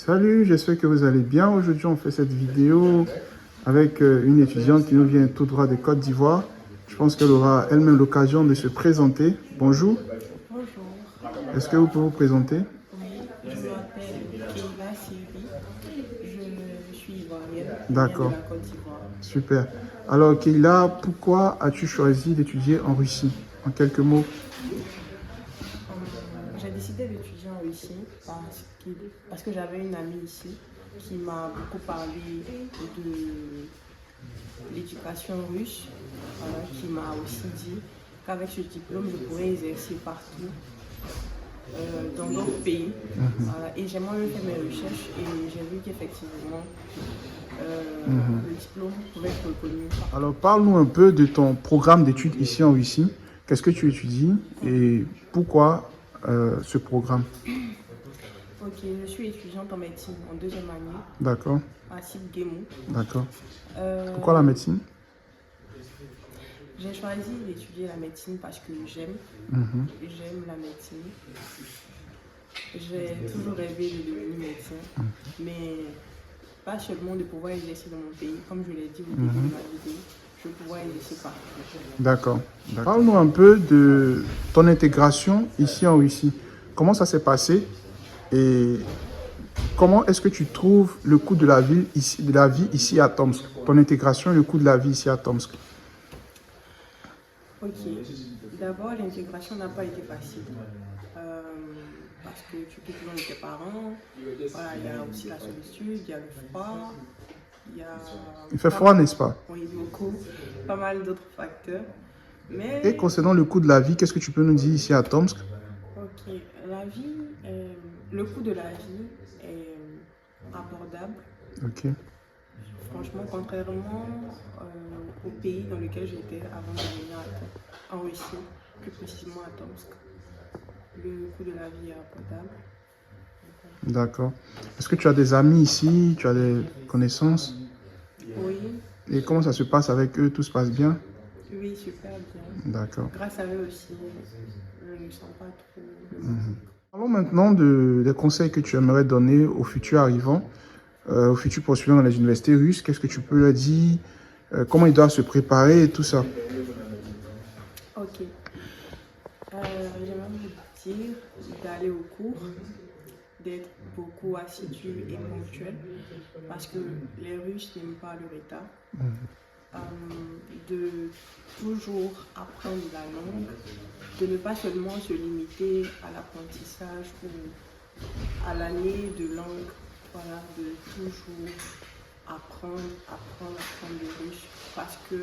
Salut, j'espère que vous allez bien. Aujourd'hui, on fait cette vidéo avec une étudiante qui nous vient tout droit de Côte d'Ivoire. Je pense qu'elle aura elle-même l'occasion de se présenter. Bonjour. Bonjour, Est-ce que vous pouvez vous présenter? oui, je m'appelle Keila Sylvie, je suis ivoirienne, je viens de D'accord, la Côte d'Ivoire. super. Alors, Keila, pourquoi as-tu choisi d'étudier en Russie? En quelques mots. J'ai décidé d'étudier en Russie parce que j'avais une amie ici qui m'a beaucoup parlé de l'éducation russe, qui m'a aussi dit qu'avec ce diplôme, je pourrais exercer partout dans d'autres pays. Et j'ai moi-même fait mes recherches et j'ai vu qu'effectivement, le diplôme pouvait être reconnu. Alors, parle-nous un peu de ton programme d'études ici en Russie. Qu'est-ce que tu étudies et pourquoi ce programme? Ok, je suis étudiante en médecine en deuxième année D'accord, à Site-Guémou. d'accord. Euh, Pourquoi la médecine? j'ai choisi d'étudier la médecine parce que j'aime la médecine. J'ai toujours rêvé de devenir médecin, mais pas seulement de pouvoir exercer dans mon pays, comme je l'ai dit au début de ma vidéo, je veux pouvoir exercer partout. D'accord. Parle-nous un peu de ton intégration ici en Russie. Comment ça s'est passé et comment est-ce que tu trouves le coût de la vie ici à Tomsk? Ton intégration et le coût de la vie ici à Tomsk. Ok, d'abord l'intégration n'a pas été facile parce que tu quittes loin de tes parents, voilà, il y a aussi la solitude, il y a le froid, il y a... Il fait froid, n'est-ce pas? Oui, beaucoup, pas mal d'autres facteurs. Mais, Et concernant le coût de la vie, qu'est-ce que tu peux nous dire ici à Tomsk? ok, la vie, le coût de la vie est abordable. Ok. Franchement, contrairement au pays dans lequel j'étais avant de venir en Russie, plus précisément à Tomsk, le coût de la vie est abordable. D'accord. Est-ce que tu as des amis ici? Tu as des connaissances? Oui, Et comment ça se passe avec eux? Tout se passe bien? oui, super bien. D'accord. Grâce à eux aussi, je ne sens pas trop le manque. Parlons maintenant des conseils que tu aimerais donner aux futurs arrivants, aux futurs postulants dans les universités russes. Qu'est-ce que tu peux leur dire? Comment ils doivent se préparer et tout ça? Ok. J'aimerais vous dire d'aller au cours, d'être beaucoup assidu et ponctuel, parce que les Russes n'aiment pas le retard. De toujours apprendre la langue, de ne pas seulement se limiter à l'apprentissage ou à l'année de langue, voilà, de toujours apprendre le russe, parce que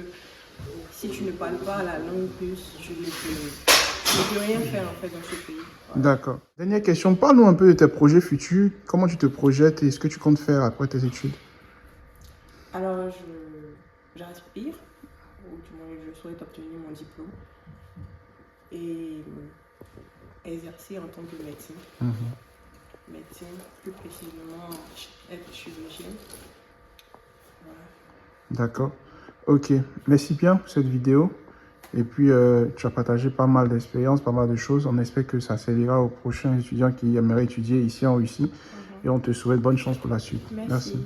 si tu ne parles pas la langue russe, tu ne peux rien faire en fait dans ce pays. Voilà. D'accord. Dernière question, parle-nous un peu de tes projets futurs. Comment tu te projettes et ce que tu comptes faire après tes études? Alors, j'aspire, ou du moins je souhaite obtenir mon diplôme et exercer en tant que médecin. Médecin, plus précisément être chirurgien. Voilà. D'accord. Ok. Merci bien pour cette vidéo. Et puis, tu as partagé pas mal d'expériences, pas mal de choses. On espère que ça servira aux prochains étudiants qui aimeraient étudier ici en Russie. Et on te souhaite bonne chance pour la suite. Merci. Merci.